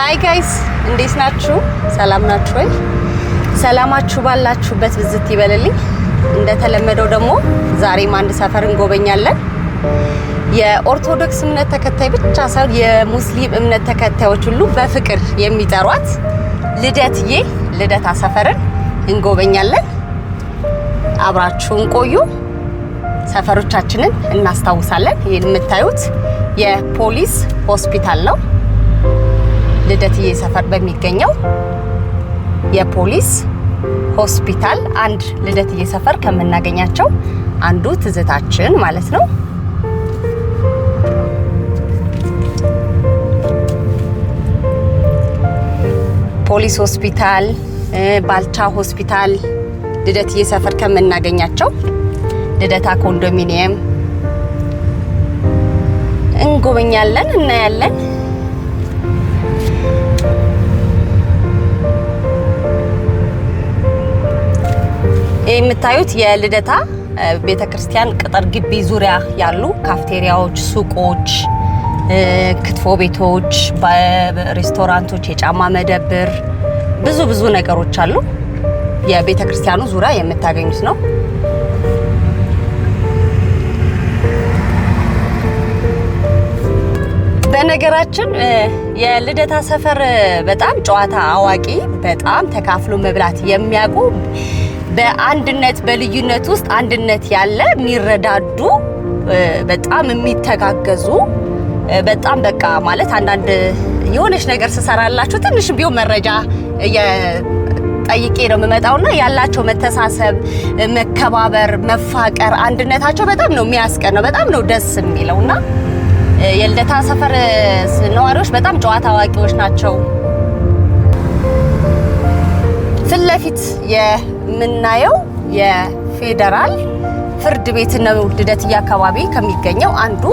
ሃይ ጋይስ እንዴት ናችሁ? ሰላም ናችሁ ወይ? ሰላማችሁ ባላችሁበት ብዝት ይበልልኝ። እንደተለመደው ደግሞ ዛሬም አንድ ሰፈር እንጎበኛለን። የኦርቶዶክስ እምነት ተከታይ ብቻ ሳይሆን የሙስሊም እምነት ተከታዮች ሁሉ በፍቅር የሚጠሯት ልደትዬ ልደታ ሰፈርን እንጎበኛለን። አብራችሁን ቆዩ። ሰፈሮቻችንን እናስታውሳለን። ይሄን የምታዩት የፖሊስ ሆስፒታል ነው። ልደትዬ ሰፈር በሚገኘው የፖሊስ ሆስፒታል አንድ ልደትዬ ሰፈር ከምናገኛቸው አንዱ ትዝታችን ማለት ነው። ፖሊስ ሆስፒታል፣ ባልቻ ሆስፒታል ልደትዬ ሰፈር ከምናገኛቸው ልደታ ኮንዶሚኒየም እንጎበኛለን፣ እናያለን። የምታዩት የልደታ ቤተክርስቲያን ቅጥር ግቢ ዙሪያ ያሉ ካፍቴሪያዎች፣ ሱቆች፣ ክትፎ ቤቶች፣ ሬስቶራንቶች፣ የጫማ መደብር ብዙ ነገሮች አሉ። የቤተክርስቲያኑ ዙሪያ የምታገኙት ነው። በነገራችን የልደታ ሰፈር በጣም ጨዋታ አዋቂ፣ በጣም ተካፍሎ መብላት የሚያውቁ፣ በአንድነት በልዩነት ውስጥ አንድነት ያለ የሚረዳዱ፣ በጣም የሚተጋገዙ፣ በጣም በቃ ማለት አንዳንድ የሆነች ነገር ስሰራላችሁ ትንሽ ቢሆን መረጃ ጠይቄ ነው የምመጣውና ያላቸው መተሳሰብ፣ መከባበር፣ መፋቀር፣ አንድነታቸው በጣም ነው የሚያስቀነው፣ በጣም ነው ደስ የሚለውና የልደታ ሰፈር ነዋሪዎች በጣም ጨዋታ አዋቂዎች ናቸው። ፊት ለፊት የምናየው የፌደራል ፍርድ ቤት ነው። ልደትዬ አካባቢ ከሚገኘው አንዱ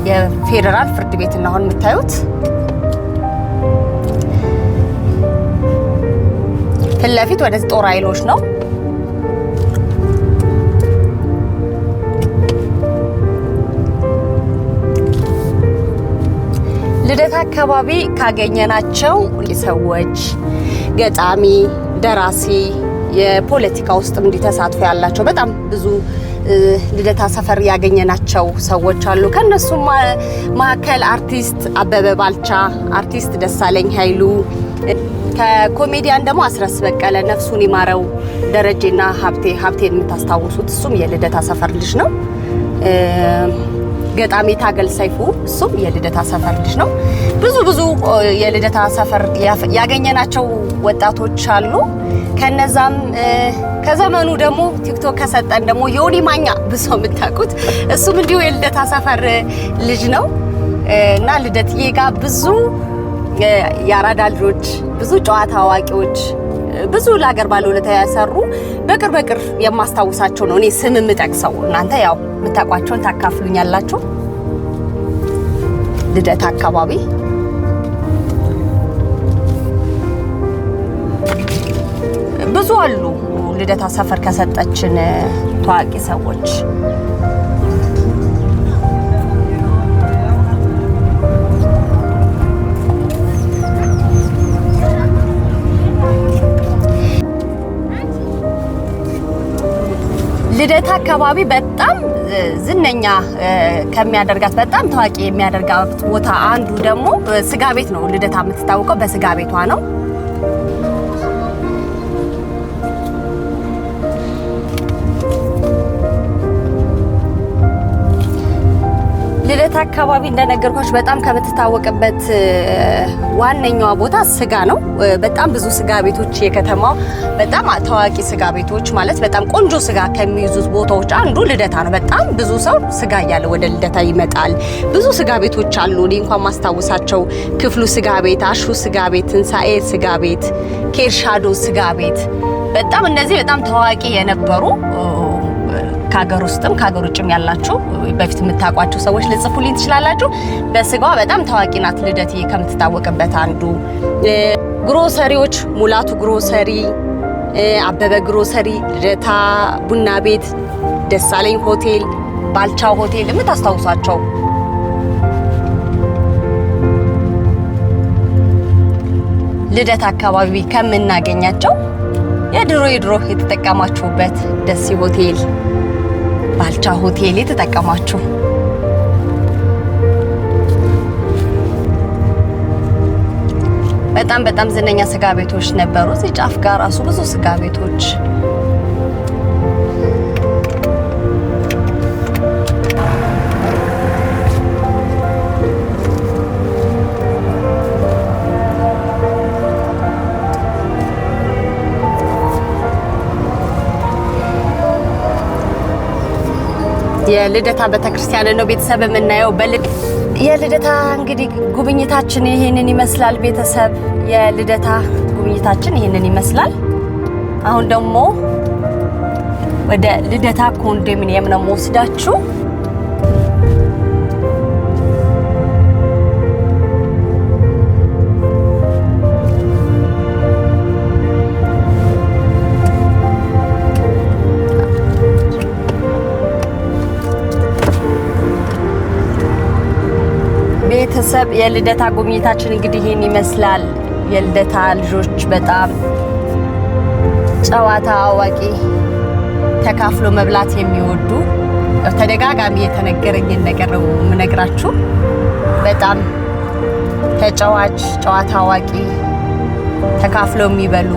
የፌደራል ፍርድ ቤት ነው አሁን የምታዩት። ፊት ለፊት ወደ ጦር ኃይሎች ነው። ልደታ አካባቢ ካገኘናቸው ሰዎች ገጣሚ፣ ደራሲ፣ የፖለቲካ ውስጥም እንዲተሳትፎ ያላቸው በጣም ብዙ ልደታ ሰፈር ያገኘናቸው ሰዎች አሉ። ከነሱም ማዕከል አርቲስት አበበ ባልቻ፣ አርቲስት ደሳለኝ ኃይሉ፣ ከኮሜዲያን ደግሞ አስረስ በቀለ ነፍሱን ይማረው፣ ደረጀና ሀብቴን የምታስታውሱት እሱም የልደታ ሰፈር ልጅ ነው። ገጣሚ ታገል ሰይፉ እሱም የልደታ ሰፈር ልጅ ነው። ብዙ የልደታ ሰፈር ያገኘናቸው ወጣቶች አሉ። ከነዛም ከዘመኑ ደግሞ ቲክቶክ ከሰጠን ደግሞ ዮኒ ማኛ ብዙ የምታውቁት እሱም እንዲሁ የልደታ ሰፈር ልጅ ነው እና ልደትዬ ጋር ብዙ የአራዳ ልጆች፣ ብዙ ጨዋታ አዋቂዎች፣ ብዙ ለሀገር ባለውለታ ያሰሩ በቅርብ የማስታውሳቸው ነው እኔ ስም የምጠቅሰው። እናንተ ያው የምታውቋቸውን ታካፍሉኛላችሁ። ልደታ አካባቢ ብዙ አሉ። ልደታ ሰፈር ከሰጠችን ታዋቂ ሰዎች ልደታ አካባቢ በጣም ዝነኛ ከሚያደርጋት በጣም ታዋቂ የሚያደርጋት ቦታ አንዱ ደግሞ ስጋ ቤት ነው። ልደታ የምትታወቀው በስጋ ቤቷ ነው። ልደታ አካባቢ እንደነገርኳችሁ በጣም ከምትታወቅበት ዋነኛዋ ቦታ ስጋ ነው። በጣም ብዙ ስጋ ቤቶች፣ የከተማው በጣም ታዋቂ ስጋ ቤቶች ማለት በጣም ቆንጆ ስጋ ከሚይዙት ቦታዎች አንዱ ልደታ ነው። በጣም ብዙ ሰው ስጋ እያለ ወደ ልደታ ይመጣል። ብዙ ስጋ ቤቶች አሉ። እኔ እንኳን ማስታወሳቸው ክፍሉ ስጋ ቤት፣ አሹ ስጋ ቤት፣ ትንሳኤ ስጋ ቤት፣ ኬርሻዶ ስጋ ቤት በጣም እነዚህ በጣም ታዋቂ የነበሩ ከሀገር ውስጥም ከሀገር ውጭም ያላችሁ በፊት የምታውቋቸው ሰዎች ልጽፉልኝ ትችላላችሁ። በስጋዋ በጣም ታዋቂ ናት ልደትዬ ከምትታወቅበት አንዱ ግሮሰሪዎች፣ ሙላቱ ግሮሰሪ፣ አበበ ግሮሰሪ፣ ልደታ ቡና ቤት፣ ደሳለኝ ሆቴል፣ ባልቻ ሆቴል የምታስታውሷቸው ልደታ አካባቢ ከምናገኛቸው የድሮ የተጠቀማችሁበት ደሴ ሆቴል፣ ባልቻ ሆቴል የተጠቀማችሁ በጣም ዝነኛ ስጋ ቤቶች ነበሩ። እዚህ ጫፍ ጋር ራሱ ብዙ ስጋ ቤቶች የልደታ ቤተክርስቲያን ነው ቤተሰብ የምናየው። የልደታ እንግዲህ ጉብኝታችን ይሄንን ይመስላል ቤተሰብ። የልደታ ጉብኝታችን ይሄንን ይመስላል። አሁን ደግሞ ወደ ልደታ ኮንዶሚኒየም ነው የምወስዳችሁ። ቤተሰብ የልደታ ጉብኝታችን እንግዲህ ይሄን ይመስላል። የልደታ ልጆች በጣም ጨዋታ አዋቂ፣ ተካፍሎ መብላት የሚወዱ ተደጋጋሚ የተነገረኝን ነገር ነው የምነግራችሁ። በጣም ተጫዋች፣ ጨዋታ አዋቂ፣ ተካፍሎ የሚበሉ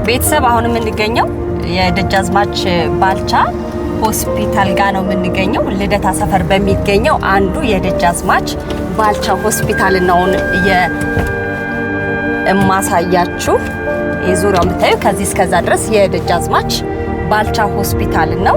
ቤተሰብ አሁን የምንገኘው የደጃዝማች ባልቻ ሆስፒታል ጋር ነው የምንገኘው። ልደታ ሰፈር በሚገኘው አንዱ የደጃዝማች ባልቻ ሆስፒታል ነው የማሳያችሁ። የዙሪያው የምታዩ ከዚህ እስከዛ ድረስ የደጃዝማች ባልቻ ሆስፒታል ነው።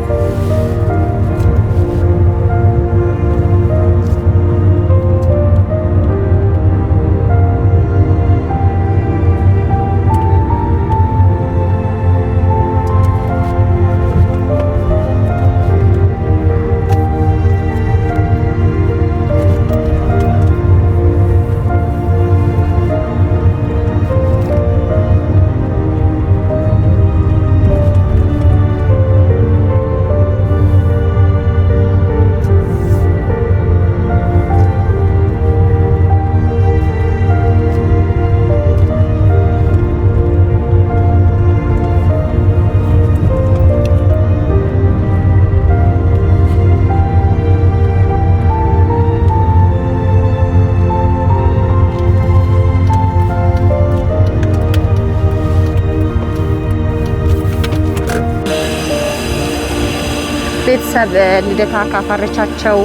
ቤተሰብ ልደታ ካፈረቻቸው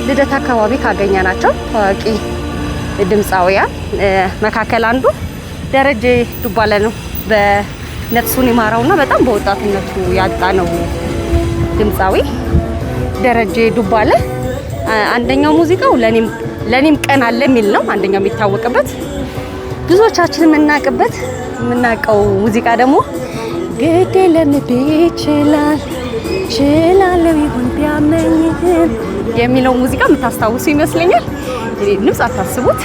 ልደታ አካባቢ ካገኘናቸው ታዋቂ ድምፃውያን መካከል አንዱ ደረጀ ዱባለ ነው። በነፍሱን ይማራውና በጣም በወጣትነቱ ያጣነው ድምፃዊ ደረጀ ዱባለ አንደኛው ሙዚቃው ለኔም ቀን አለ የሚል ነው። አንደኛው የሚታወቅበት ብዙዎቻችን የምናውቀው ሙዚቃ ደግሞ ግድ ለምድ ይችላል ችላለው ይሁን ቢያመኝም የሚለው ሙዚቃ የምታስታውሱ ይመስለኛል። ድምጽ አታስቡት፣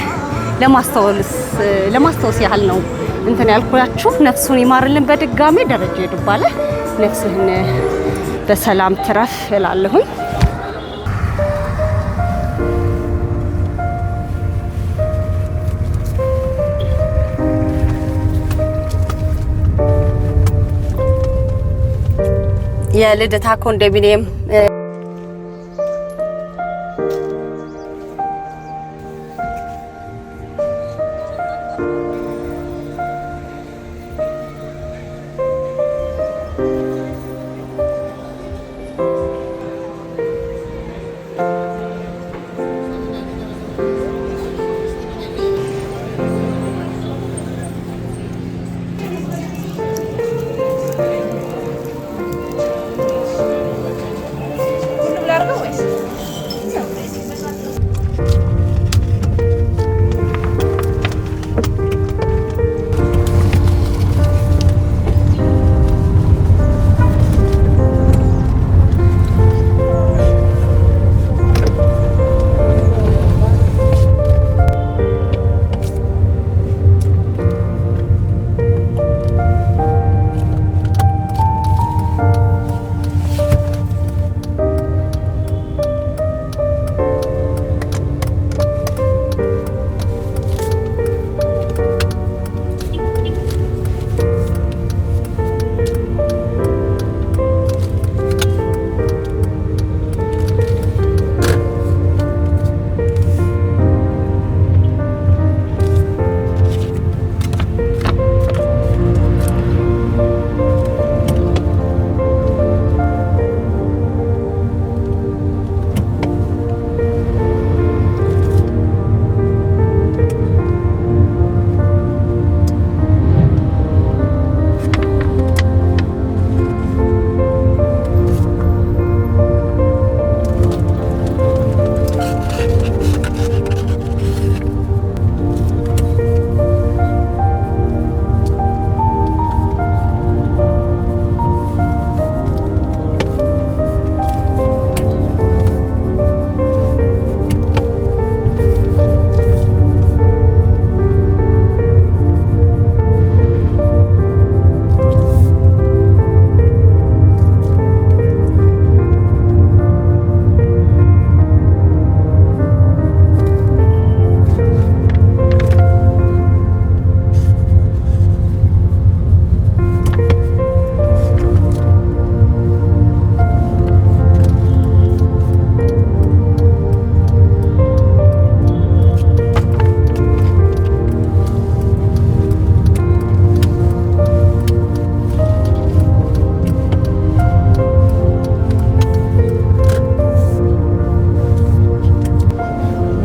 ለማስታወስ ያህል ነው እንትን ያልኩላችሁ ነፍሱን ይማርልን። በድጋሚ ደረጃ ይዱባለ ነፍስህን በሰላም ትረፍ እላለሁኝ። የልደታ ኮንዶሚኒየም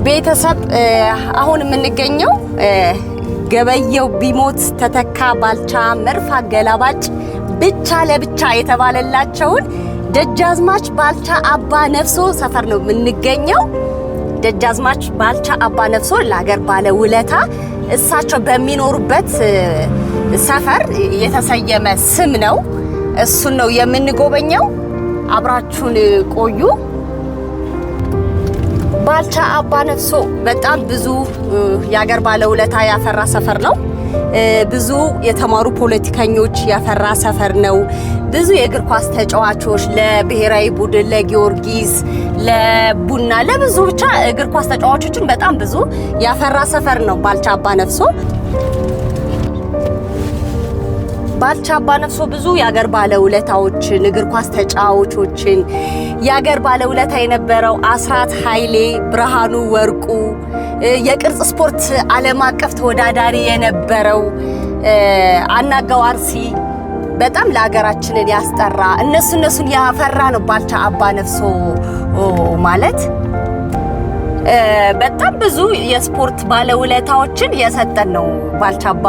ቤተሰብ አሁን የምንገኘው ገበየው ቢሞት ተተካ ባልቻ መርፋ ገላባጭ ብቻ ለብቻ የተባለላቸውን ደጃዝማች ባልቻ አባ ነፍሶ ሰፈር ነው የምንገኘው። ደጃዝማች ባልቻ አባ ነፍሶ ለሀገር ባለውለታ እሳቸው በሚኖሩበት ሰፈር የተሰየመ ስም ነው። እሱን ነው የምንጎበኘው። አብራችሁን ቆዩ። ባልቻ አባ ነፍሶ በጣም ብዙ የሀገር ባለውለታ ያፈራ ሰፈር ነው። ብዙ የተማሩ ፖለቲከኞች ያፈራ ሰፈር ነው። ብዙ የእግር ኳስ ተጫዋቾች ለብሔራዊ ቡድን፣ ለጊዮርጊስ፣ ለቡና፣ ለብዙ ብቻ እግር ኳስ ተጫዋቾችን በጣም ብዙ ያፈራ ሰፈር ነው ባልቻ አባ ነፍሶ። ባልቻ አባ ነፍሶ ብዙ የሀገር ባለውለታዎችን እግር ኳስ ተጫዋቾችን የሀገር ባለውለታ የነበረው አስራት ኃይሌ፣ ብርሃኑ ወርቁ የቅርጽ ስፖርት ዓለም አቀፍ ተወዳዳሪ የነበረው አናጋው አርሲ በጣም ለሀገራችንን ያስጠራ እነሱን ያፈራ ነው ባልቻ አባ ነፍሶ ማለት። በጣም ብዙ የስፖርት ባለውለታዎችን የሰጠን ነው ባልቻ አባ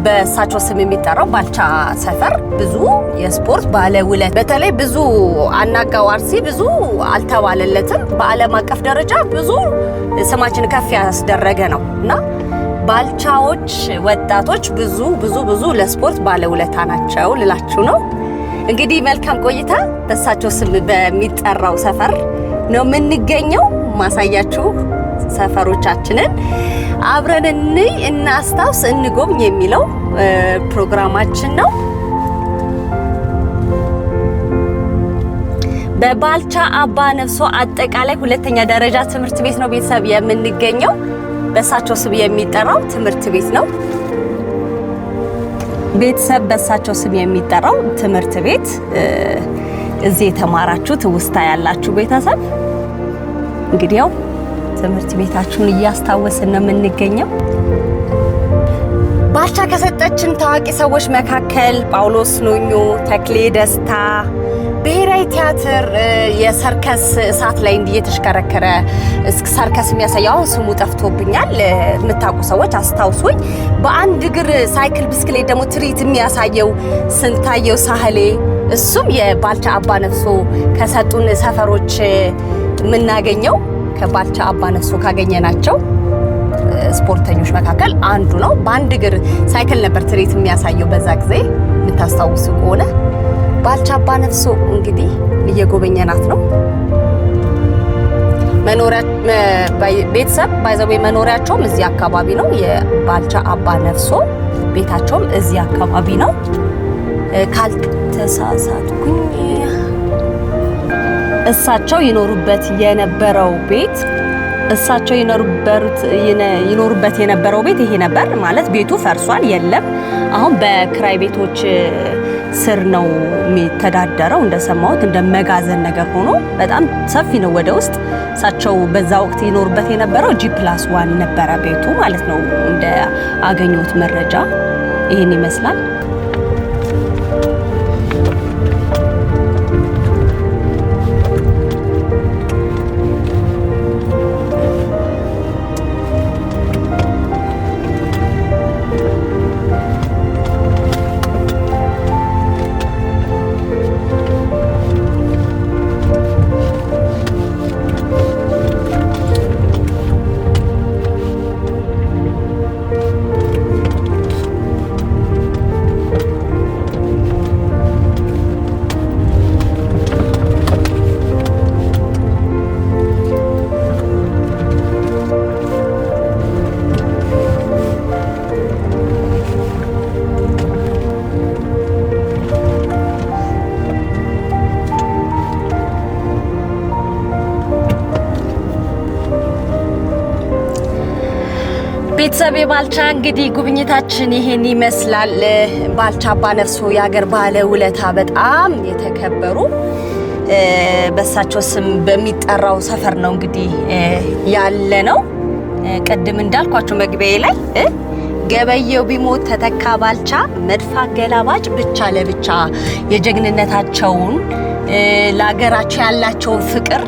በእሳቸው ስም የሚጠራው ባልቻ ሰፈር ብዙ የስፖርት ባለውለታ በተለይ ብዙ አናጋው አርሲ ብዙ አልተባለለትም። በዓለም አቀፍ ደረጃ ብዙ ስማችን ከፍ ያስደረገ ነው እና ባልቻዎች ወጣቶች ብዙ ብዙ ብዙ ለስፖርት ባለውለታ ናቸው ልላችሁ ነው። እንግዲህ መልካም ቆይታ። በእሳቸው ስም በሚጠራው ሰፈር ነው የምንገኘው። ማሳያችሁ ሰፈሮቻችንን አብረን እናስታውስ እንጎብኝ የሚለው ፕሮግራማችን ነው። በባልቻ አባ ነፍሶ አጠቃላይ ሁለተኛ ደረጃ ትምህርት ቤት ነው ቤተሰብ የምንገኘው። በሳቸው ስም የሚጠራው ትምህርት ቤት ነው ቤተሰብ፣ በሳቸው ስም የሚጠራው ትምህርት ቤት። እዚህ የተማራችሁ ትውስታ ያላችሁ ቤተሰብ እንግዲህ ያው ትምህርት ቤታችሁን እያስታወስን ነው የምንገኘው። ባልቻ ከሰጠችን ታዋቂ ሰዎች መካከል ጳውሎስ ኞኞ፣ ተክሌ ደስታ፣ ብሔራዊ ቲያትር የሰርከስ እሳት ላይ እየተሽከረከረ ሰርከስ የሚያሳየው ስሙ ጠፍቶብኛል፣ የምታውቁ ሰዎች አስታውሱኝ። በአንድ እግር ሳይክል ብስክሌት ደግሞ ትርኢት የሚያሳየው ስንታየው ሳህሌ፣ እሱም የባልቻ አባ ነፍሶ ከሰጡን ሰፈሮች የምናገኘው ከባልቻ አባ ነፍሶ ካገኘናቸው ስፖርተኞች መካከል አንዱ ነው። በአንድ እግር ሳይክል ነበር ትርኢት የሚያሳየው በዛ ጊዜ የምታስታውሱ ከሆነ። ባልቻ አባ ነፍሶ እንግዲህ እየጎበኘናት ነው። መኖሪያ ቤተሰብ ባይዘው መኖሪያቸውም እዚህ አካባቢ ነው። የባልቻ አባ ነፍሶ ቤታቸውም እዚህ አካባቢ ነው ካልተሳሳትኩኝ። እሳቸው ይኖሩበት የነበረው ቤት ይኖሩበት የነበረው ቤት ይሄ ነበር ማለት ቤቱ ፈርሷል፣ የለም። አሁን በክራይ ቤቶች ስር ነው የሚተዳደረው። እንደሰማሁት እንደ መጋዘን ነገር ሆኖ በጣም ሰፊ ነው ወደ ውስጥ። እሳቸው በዛ ወቅት ይኖሩበት የነበረው G+1 ነበረ ቤቱ ማለት ነው። እንደ አገኘሁት መረጃ ይሄን ይመስላል። ቤተሰብ የባልቻ እንግዲህ ጉብኝታችን ይሄን ይመስላል። ባልቻ አባ ነፍሶ የሀገር ባለ ውለታ በጣም የተከበሩ በሳቸው ስም በሚጠራው ሰፈር ነው እንግዲህ ያለ ነው። ቅድም እንዳልኳቸው መግቢያዬ ላይ ገበየው ቢሞት ተተካ ባልቻ መድፋ ገላባጭ ብቻ ለብቻ የጀግንነታቸውን ለሀገራቸው ያላቸውን ፍቅር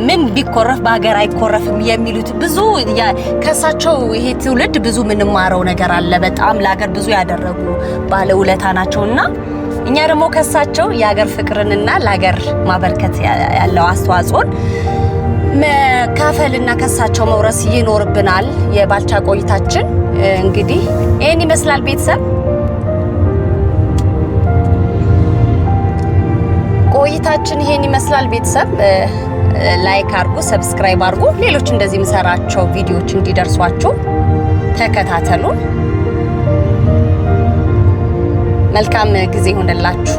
ምን ቢኮረፍ በሀገር አይኮረፍም የሚሉት ብዙ ከሳቸው ይሄ ትውልድ ብዙ ምንማረው ነገር አለ። በጣም ለሀገር ብዙ ያደረጉ ባለውለታ ናቸውና እኛ ደግሞ ከሳቸው የሀገር ፍቅርንና ለሀገር ማበርከት ያለው አስተዋጽኦን መካፈልና ከሳቸው መውረስ ይኖርብናል። የባልቻ ቆይታችን እንግዲህ ይሄን ይመስላል ቤተሰብ። ቆይታችን ይሄን ይመስላል ቤተሰብ። ላይክ አድርጉ፣ ሰብስክራይብ አድርጉ። ሌሎች እንደዚህ የምሰራቸው ቪዲዮዎች እንዲደርሷችሁ ተከታተሉ። መልካም ጊዜ ይሁንላችሁ።